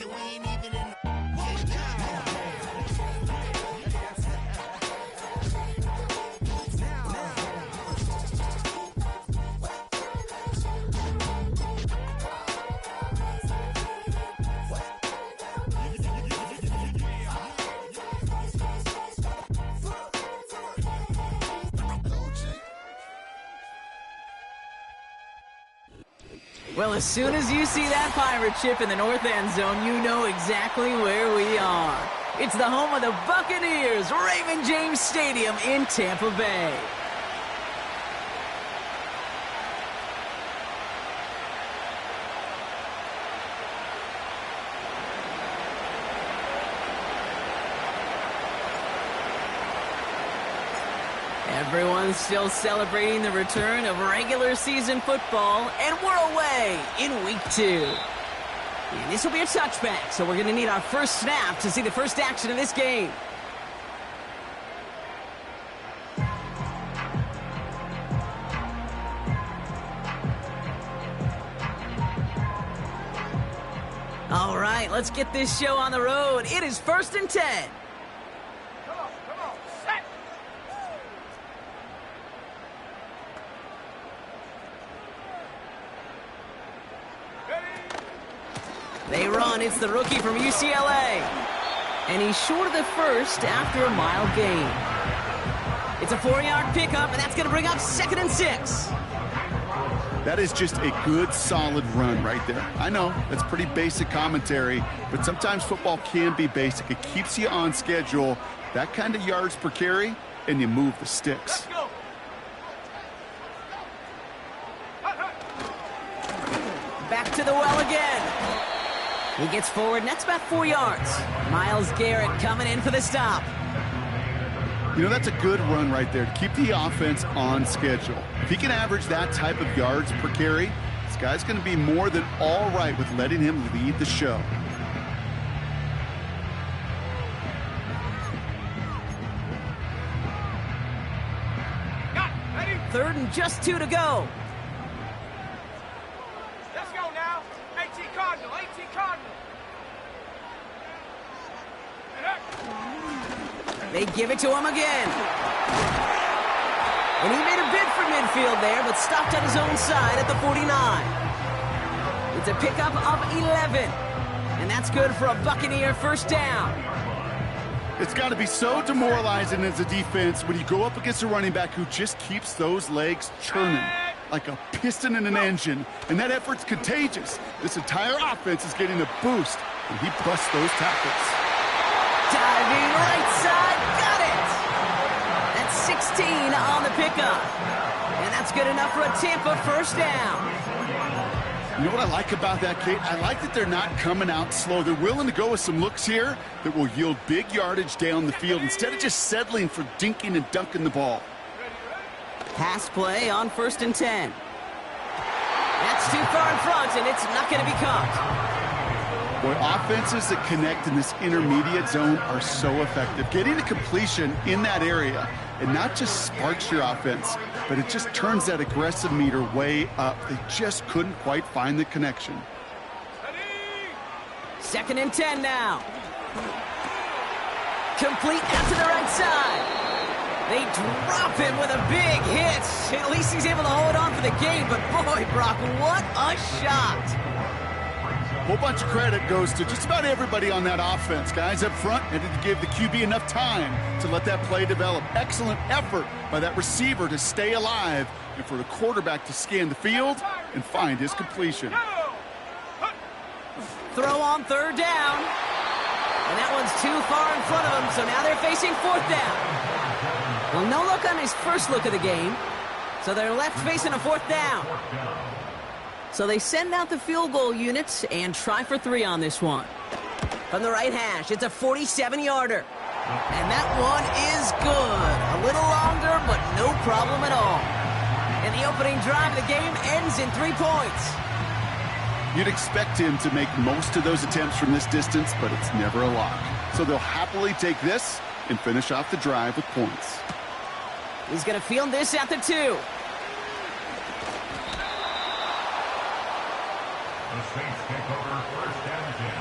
and we ain't even in the Well, as soon as you see that pirate ship in the north end zone, you know exactly where we are. It's the home of the Buccaneers, Raymond James Stadium in Tampa Bay. Everyone's still celebrating the return of regular season football, and we're away in week 2. And this will be a touchback, so we're going to need our first snap to see the first action of this game. All right, let's get this show on the road. It is 1st and 10. They run. It's the rookie from UCLA. And he's short of the first after a mile gain. It's a 4-yard pickup, and that's going to bring up 2nd and 6. That is just a good, solid run right there. I know, that's pretty basic commentary, but sometimes football can be basic. It keeps you on schedule, that kind of yards per carry, and you move the sticks. Back to the well again. He gets forward, and that's about 4 yards. Myles Garrett coming in for the stop. You know, that's a good run right there to keep the offense on schedule. If he can average that type of yards per carry, this guy's going to be more than all right with letting him lead the show. Third and just 2 to go. Let's go now. AT Cardinal, AT Cardinal. They give it to him again. And he made a bid for midfield there, but stopped on his own side at the 49. It's a pickup of 11. And that's good for a Buccaneer first down. It's got to be so demoralizing as a defense when you go up against a running back who just keeps those legs churning like a piston in an engine. And that effort's contagious. This entire offense is getting a boost, and he busts those tackles. Diving right side, got it! That's 16 on the pickup. And that's good enough for a Tampa first down. You know what I like about that, Kate? I like that they're not coming out slow. They're willing to go with some looks here that will yield big yardage down the field instead of just settling for dinking and dunking the ball. Pass play on 1st and 10. That's too far in front, and it's not going to be caught. Boy, offenses that connect in this intermediate zone are so effective. Getting a completion in that area, it not just sparks your offense, but it just turns that aggressive meter way up. They just couldn't quite find the connection. 2nd and 10 now. Complete out to the right side. They drop him with a big hit. At least he's able to hold on for the game, but boy, Brock, what a shot. A whole bunch of credit goes to just about everybody on that offense. Guys up front needed to give the QB enough time to let that play develop. Excellent effort by that receiver to stay alive and for the quarterback to scan the field and find his completion. Throw on 3rd down. And that one's too far in front of him, so now they're facing 4th down. Well, no look on his first look of the game, so they're left facing a 4th down. So they send out the field goal units and try for 3 on this one. From the right hash, it's a 47-yarder. And that one is good. A little longer, but no problem at all. And the opening drive of the game ends in 3 points. You'd expect him to make most of those attempts from this distance, but it's never a lock. So they'll happily take this and finish off the drive with points. He's going to field this at the 2. The Saints take over 1st and 10.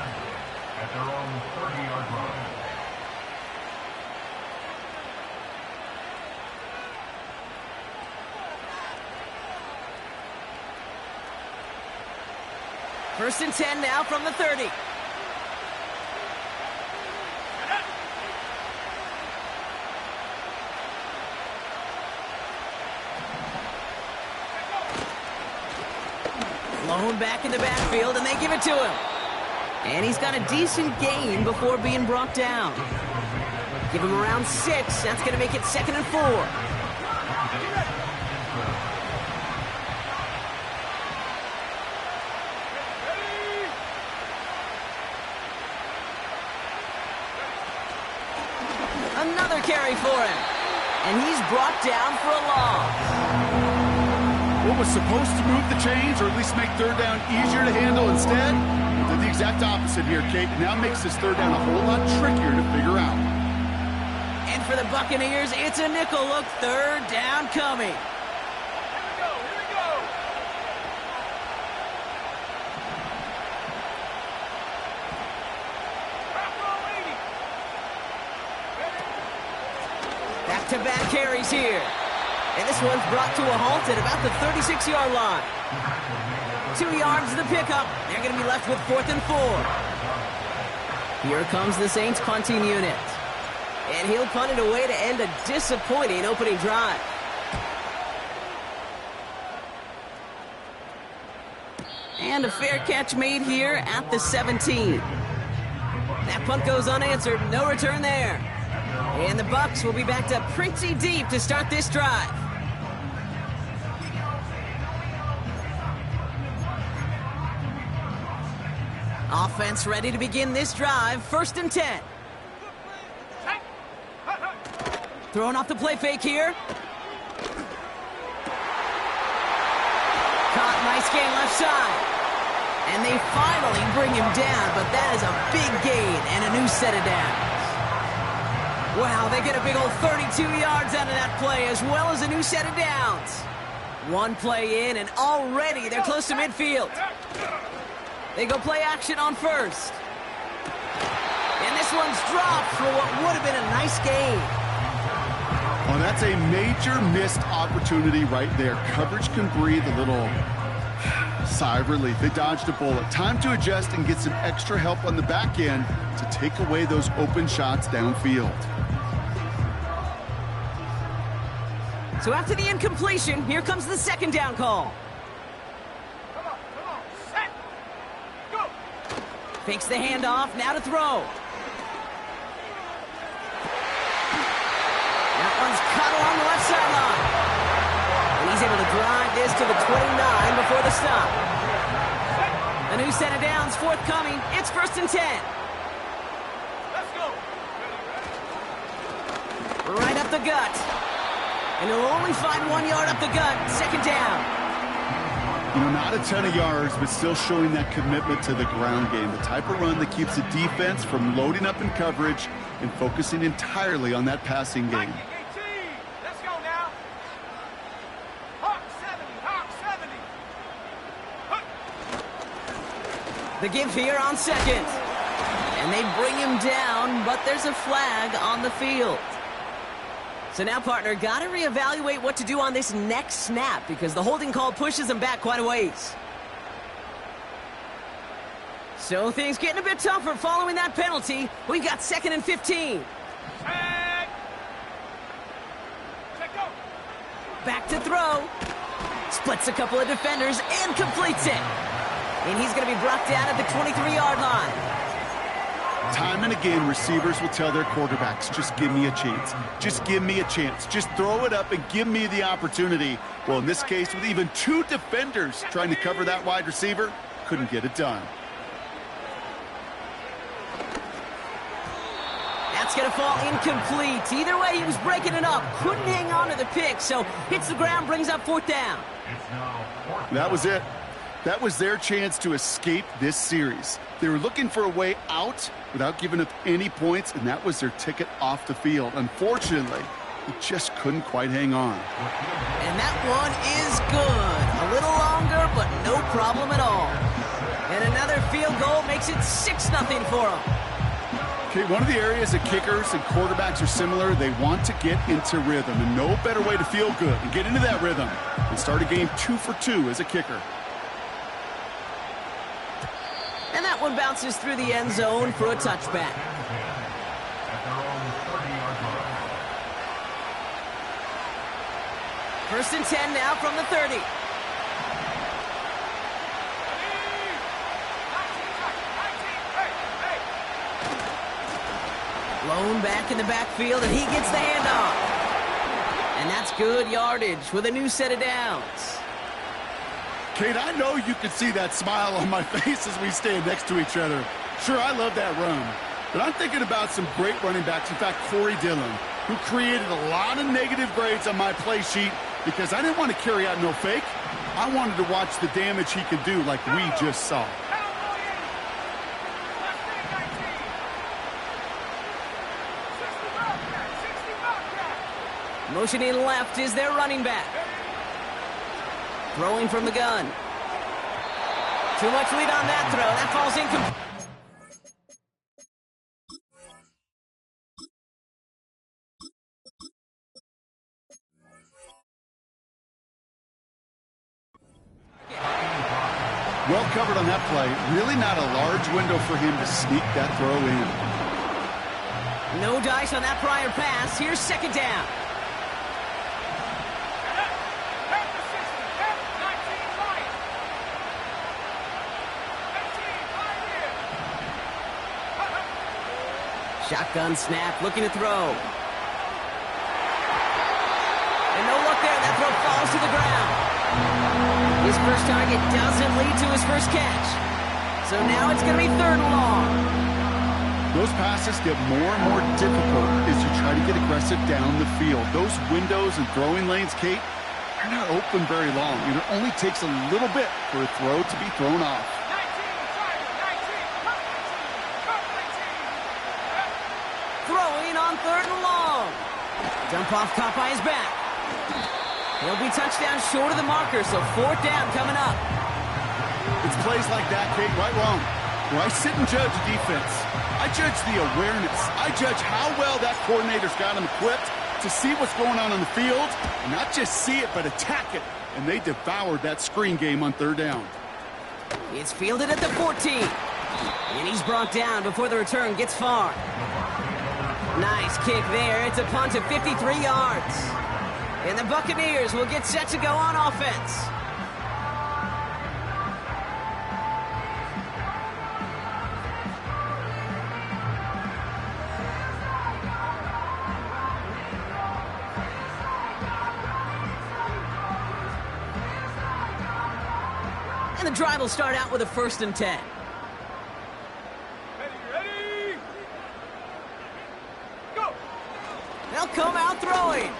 First and 10 now from the 30. Blown back in the backfield, and they give it to him. And he's got a decent gain before being brought down. Give him around 6. That's going to make it 2nd and 4. Another carry for him. And he's brought down for a loss. What was supposed to move the chains, or at least make third down easier to handle instead, did the exact opposite here, Kate. Now makes this third down a whole lot trickier to figure out. And for the Buccaneers, it's a nickel look. Third down coming. Here we go. Back-to-back carries here. And this one's brought to a halt at about the 36-yard line. 2 yards to the pickup. They're going to be left with 4th and 4. Here comes the Saints punting unit. And he'll punt it away to end a disappointing opening drive. And a fair catch made here at the 17. That punt goes unanswered. No return there. And the Bucs will be backed up pretty deep to start this drive. Offense ready to begin this drive. 1st and 10. Throwing off the play fake here. Caught, nice gain left side. And they finally bring him down, but that is a big gain and a new set of downs. Wow, they get a big old 32 yards out of that play, as well as a new set of downs. One play in, and already they're close to midfield. They go play action on first. And this one's dropped for what would have been a nice gain. Oh, that's a major missed opportunity right there. Coverage can breathe a little sigh of relief. They dodged a bullet. Time to adjust and get some extra help on the back end to take away those open shots downfield. So after the incompletion, here comes the 2nd down call. Come on. Set. Go. Fakes the handoff, now to throw. That one's cut along the left sideline. And he's able to drive this to the 29 before the stop. A new set of downs forthcoming. It's 1st and 10. Let's go. Right up the gut. And he'll only find 1 yard up the gut. 2nd down. You know, not a ton of yards, but still showing that commitment to the ground game. The type of run that keeps the defense from loading up in coverage and focusing entirely on that passing game. Let's go now. Hawk 70. The give here on 2nd. And they bring him down, but there's a flag on the field. So now, partner, got to reevaluate what to do on this next snap because the holding call pushes them back quite a ways. So things getting a bit tougher following that penalty. We've got 2nd and 15. Back to throw. Splits a couple of defenders and completes it. And he's going to be brought down at the 23-yard line. Time and again, receivers will tell their quarterbacks, just give me a chance. Just give me a chance. Just throw it up and give me the opportunity. Well, in this case, with even 2 defenders trying to cover that wide receiver, couldn't get it done. That's going to fall incomplete. Either way, he was breaking it up. Couldn't hang on to the pick, so hits the ground, brings up 4th down. That was it. That was their chance to escape this series. They were looking for a way out without giving up any points, and that was their ticket off the field. Unfortunately, he just couldn't quite hang on. And that one is good. A little longer, but no problem at all. And another field goal makes it 6-0 for them. Okay, one of the areas that kickers and quarterbacks are similar, they want to get into rhythm, and no better way to feel good and get into that rhythm than start a game 2 for 2 as a kicker. one bounces through the end zone for a touchback. First and 10 now from the 30. Blown back in the backfield, and he gets the handoff. And that's good yardage with a new set of downs. Kate, I know you can see that smile on my face as we stand next to each other. Sure, I love that run. But I'm thinking about some great running backs. In fact, Corey Dillon, who created a lot of negative grades on my play sheet because I didn't want to carry out no fake. I wanted to watch the damage he could do like we just saw. Motioning left is their running back. Throwing from the gun. Too much lead on that throw. That falls incomplete. Well covered on that play. Really not a large window for him to sneak that throw in. No dice on that prior pass. Here's second down. Shotgun snap, looking to throw. And no look there. That throw falls to the ground. His first target doesn't lead to his first catch. So now it's going to be third and long. Those passes get more and more difficult as you try to get aggressive down the field. Those windows and throwing lanes, Kate, are not open very long. And it only takes a little bit for a throw to be thrown off. Throwing on third and long. Dump off caught by his back. He'll be touchdown short of the marker, so fourth down coming up. It's plays like that, Kate, right wrong, where I sit and judge the defense. I judge the awareness. I judge how well that coordinator's got him equipped to see what's going on the field, and not just see it, but attack it. And they devoured that screen game on third down. It's fielded at the 14. And he's brought down before the return gets far. Nice kick there. It's a punt of 53 yards. And the Buccaneers will get set to go on offense. And the drive will start out with a 1st and 10. Ready? Go! They'll come out throwing.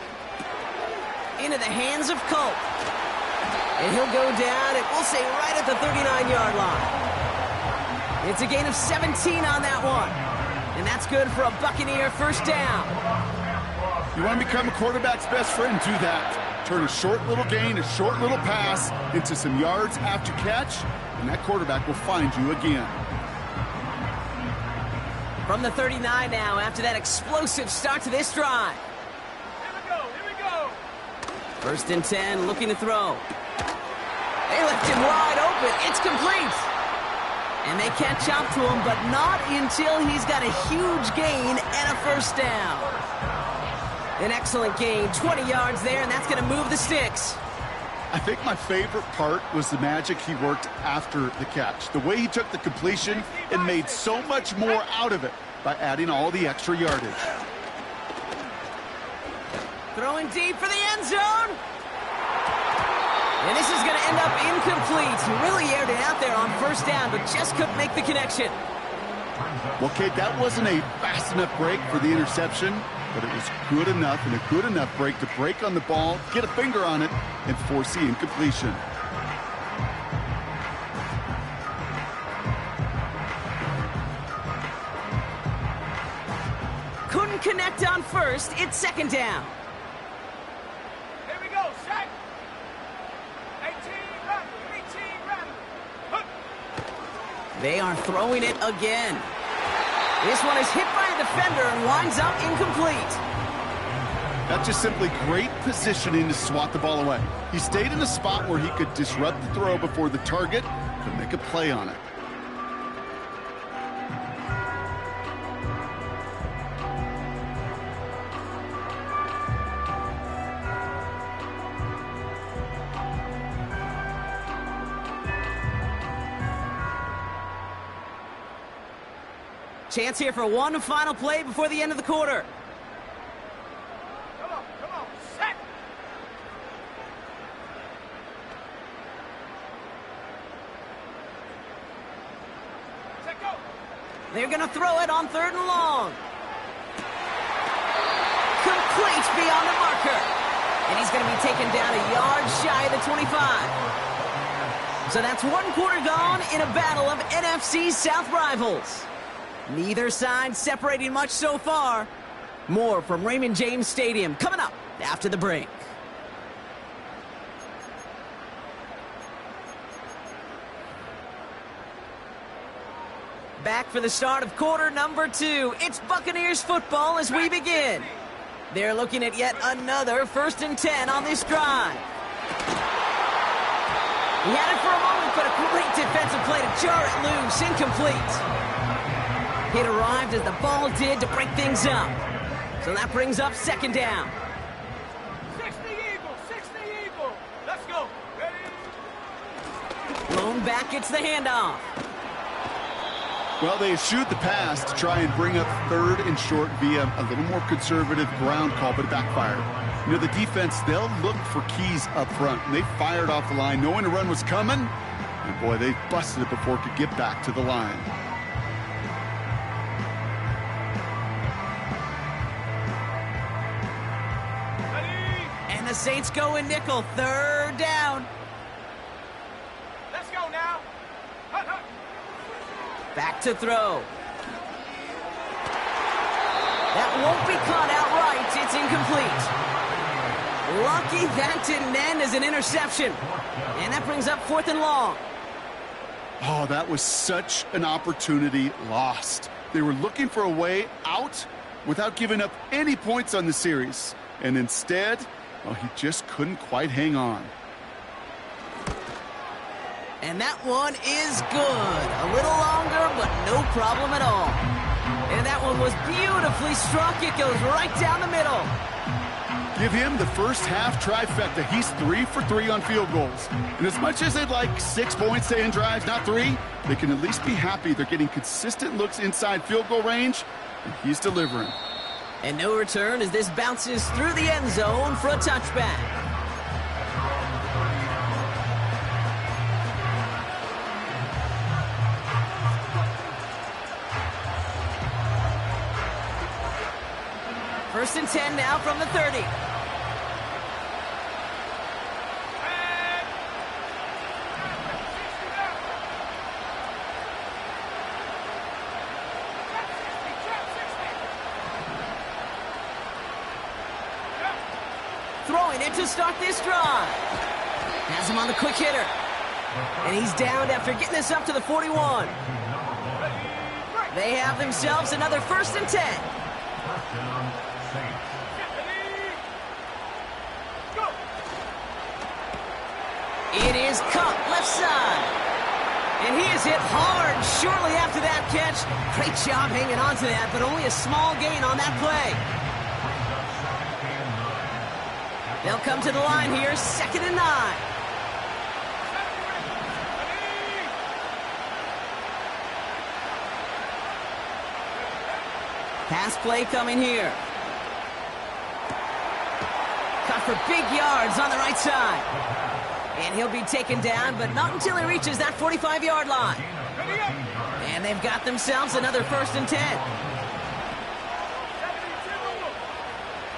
Into the hands of Colt. And he'll go down, and we'll say right at the 39-yard line. It's a gain of 17 on that one. And that's good for a Buccaneer first down. You want to become a quarterback's best friend, do that. Turn a short little gain, a short little pass into some yards after catch, and that quarterback will find you again. From the 39 now, after that explosive start to this drive. Here we go! 1st and 10, looking to throw. They left him wide open. It's complete. And they catch up to him, but not until he's got a huge gain and a first down. An excellent gain, 20 yards there, and that's going to move the sticks. I think my favorite part was the magic he worked after the catch. The way he took the completion and made so much more out of it by adding all the extra yardage. Throwing deep for the end zone. And this is going to end up incomplete. He really aired it out there on first down, but just couldn't make the connection. Well, Kate, that wasn't a fast enough break for the interception, but it was good enough and a good enough break to break on the ball, get a finger on it, and force the incompletion. Couldn't connect on first. It's second down. Here we go, set! 18 run! They are throwing it again. This one is hit by a defender and winds up incomplete. That's just simply great positioning to swat the ball away. He stayed in a spot where he could disrupt the throw before the target could make a play on it. Chance here for one final play before the end of the quarter. Come on, set. Set, go. They're going to throw it on 3rd and long. Complete beyond the marker. And he's going to be taken down a yard shy of the 25. So that's one quarter gone in a battle of NFC South rivals. Neither side separating much so far. More from Raymond James Stadium coming up after the break. Back for the start of quarter number 2. It's Buccaneers football as we begin. They're looking at yet another 1st and 10 on this drive. He had it for a moment, but a great defensive play to jar it loose. Incomplete. It arrived as the ball did to break things up. So that brings up 2nd down. 60 Eagle. Let's go. Ready? Lone back gets the handoff. Well, they eschewed the pass to try and bring up 3rd and short via a little more conservative ground call, but it backfired. You know, the defense, they'll look for keys up front. And they fired off the line knowing a run was coming. And boy, they busted it before it could get back to the line. Ready? And the Saints go in nickel. 3rd down. Let's go now. Hut, hut. Back to throw. That won't be caught outright. It's incomplete. Lucky that didn't end as an interception. And that brings up 4th and long. Oh, that was such an opportunity lost. They were looking for a way out without giving up any points on the series. And instead, well, he just couldn't quite hang on. And that one is good. A little longer, but no problem at all. And that one was beautifully struck. It goes right down the middle. Give him the first half trifecta. He's 3 for 3 on field goals. And as much as they'd like 6 points to end drives, not 3, they can at least be happy they're getting consistent looks inside field goal range, and he's delivering. And no return as this bounces through the end zone for a touchback. First and 10 now from the 30. Throwing it to start this drive. Has him on the quick hitter. And he's downed after getting this up to the 41. They have themselves another 1st and 10. It is cut left side. And he is hit hard shortly after that catch. Great job hanging on to that, but only a small gain on that play. They'll come to the line here, 2nd and 9. Pass play coming here. Cut for big yards on the right side. And he'll be taken down, but not until he reaches that 45-yard line. And they've got themselves another 1st and 10.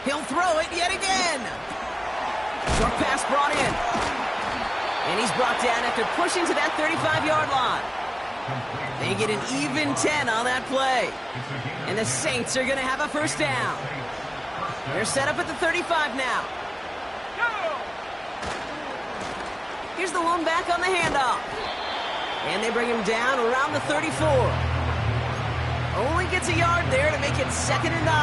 He'll throw it yet again. Short pass brought in. And he's brought down after pushing to that 35-yard line. They get an even 10 on that play. And the Saints are going to have a 1st down. They're set up at the 35 now. Here's the lone back on the handoff. And they bring him down around the 34. Only gets a yard there to make it 2nd and 9.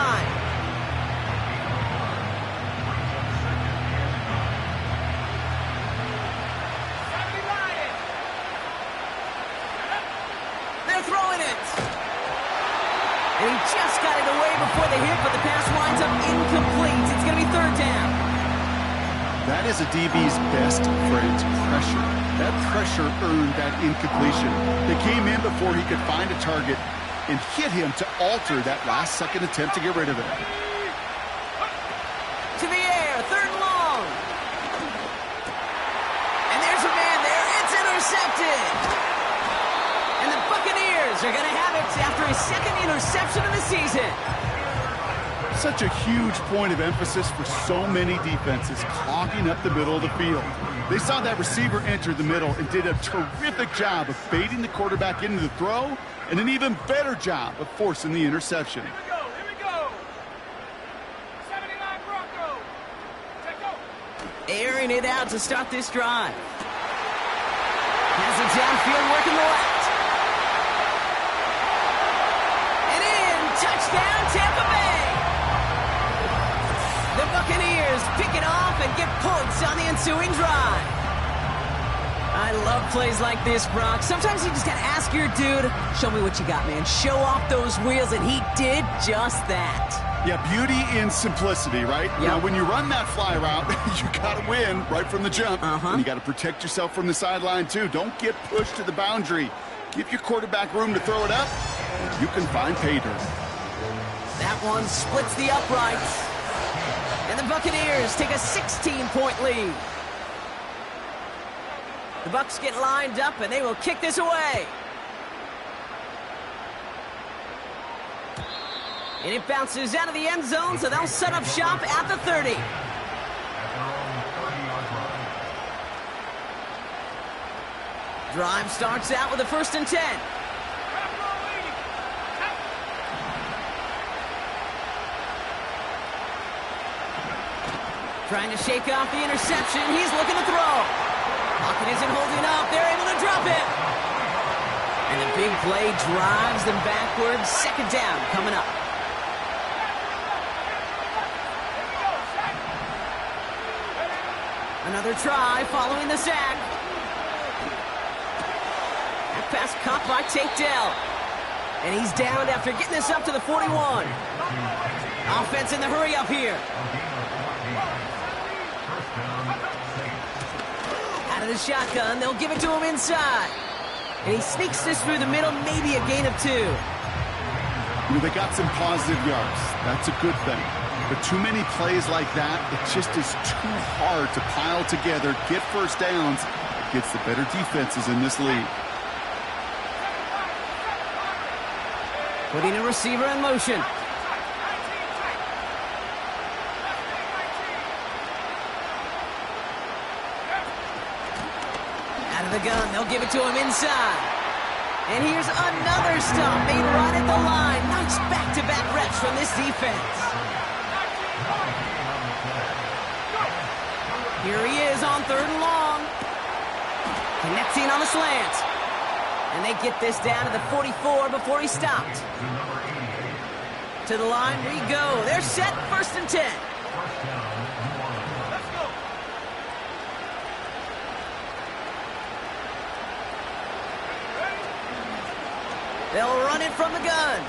And he just got it away before the hit, but the pass winds up incomplete. It's going to be 3rd down. That is a DB's best friend, pressure. That pressure earned that incompletion. They came in before he could find a target, and hit him to alter that last-second attempt to get rid of it. To the air, third and long. And there's a man there. It's intercepted. And the Buccaneers are going to have it after his second interception of the season. Such a huge point of emphasis for so many defenses, clogging up the middle of the field. They saw that receiver enter the middle and did a terrific job of baiting the quarterback into the throw, and an even better job of forcing the interception. Here we go. 79 Broncos. Take go. Airing it out to start this drive. Has it downfield working the left. And in, touchdown Tampa Bay. The Buccaneers pick it off and get points on the ensuing drive. I love plays like this, Brock. Sometimes you just gotta ask your dude, show me what you got, man. Show off those wheels, and he did just that. Yeah, beauty in simplicity, right? Yep. Now, when you run that fly route, you got to win right from the jump. And you got to protect yourself from the sideline, too. Don't get pushed to the boundary. Give your quarterback room to throw it up. You can find pay dirt. That one splits the uprights. And the Buccaneers take a 16-point lead. The Bucs get lined up, and they will kick this away. And it bounces out of the end zone, so they'll set up shop at the 30. Drive starts out with a 1st and 10. Trying to shake off the interception. He's looking to throw. Lockett isn't holding up. They're able to drop it. And the big play drives them backwards. 2nd down coming up. Another try following the sack. That pass caught by Tank Dell. And he's down after getting this up to the 41. Offense in the hurry up here. Out of the shotgun, they'll give it to him inside. And he sneaks this through the middle, maybe a gain of 2. They got some positive yards. That's a good thing. But too many plays like that, it just is too hard to pile together, get first downs against the better defenses in this league. Putting a receiver in motion. Out of the gun, they'll give it to him inside. And here's another stop made right at the line. Nice back-to-back reps from this defense. Here he is on 3rd and long. Connecting on the slant. And they get this down to the 44 before he stopped. To the line we go. They're set, 1st and 10. They'll run it from the gun.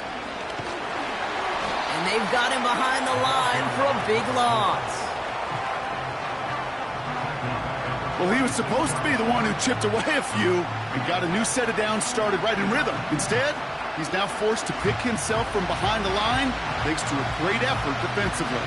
And they've got him behind the line for a big loss. Well, he was supposed to be the one who chipped away a few and got a new set of downs started right in rhythm. Instead, he's now forced to pick himself from behind the line thanks to a great effort defensively.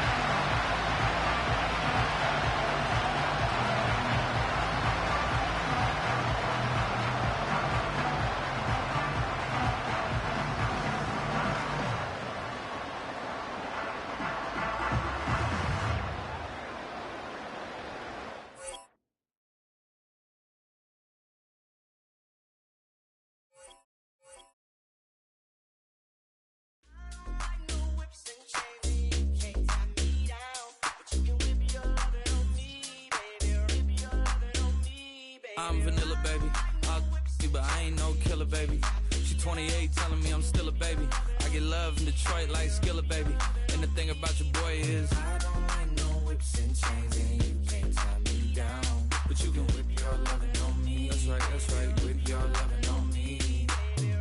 I'm vanilla, baby. I'll you, but I ain't no killer, baby. She 28, telling me I'm still a baby. I get love in Detroit like Skillet, baby. And the thing about your boy is I don't like no whips and chains, and you can't tie me down. But you can whip your lovin' on me. That's right, whip your lovin' on me.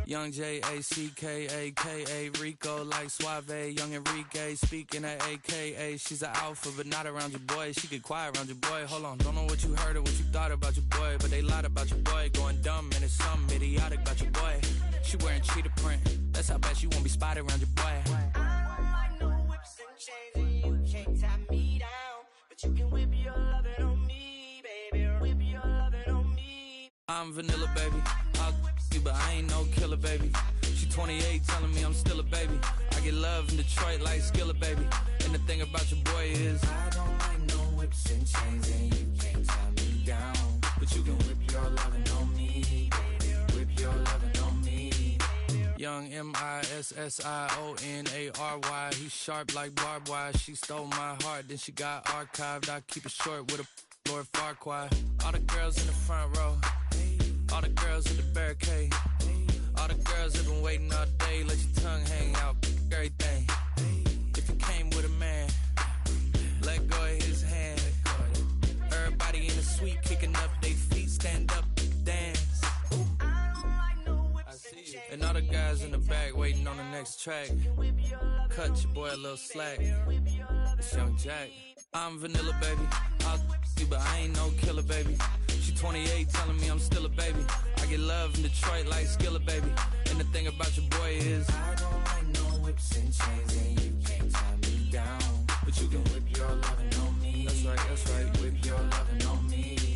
Young J-A-C-K-A-K-A, Rico like Suave, Young Enrique, speaking at AKA. She's an alpha, but not around your boy. She get quiet around your boy. Hold on, don't know what you heard or what you thought about your boy, but they lied about your boy. Going dumb, and it's something idiotic about your boy. She wearing cheetah print, that's how bad she won't be spotted around your boy. I don't like no whips and chains, and you can't tie me down, but you can whip your lovin' on me, baby. Whip your lovin' on me. I'm vanilla, baby. I'll you, but I ain't no killer, baby. She 28, telling me I'm still a baby. I get love in Detroit like Skillet, baby. And the thing about your boy is I don't like no whips and chains, and you can't tie me down, but you can whip your lovin' on me, baby. Whip your lovin' on me. Young M-I-S-S-I-O-N-A-R-Y. He's sharp like barbed wire. She stole my heart, then she got archived. I keep it short with a Lord Farquaad. All the girls in the front row, all the girls in the barricade, all the girls have been waiting all day. Let your tongue hang out, everything. If you came with a man, let go of his hand. Everybody in the suite kicking up their feet, stand up, dance. I see you. And all the guys in the back waiting on the next track. Cut your boy a little slack. It's Young Jack. I'm vanilla, baby. I'll you, but I ain't no killer, baby. She 28, telling me I'm still a baby. I get love in Detroit like Skillet, baby. And the thing about your boy is I don't like no whips and chains, and you can't tie me down, but you can whip your lovin' on me. That's right, that's right. Whip your lovin' on me.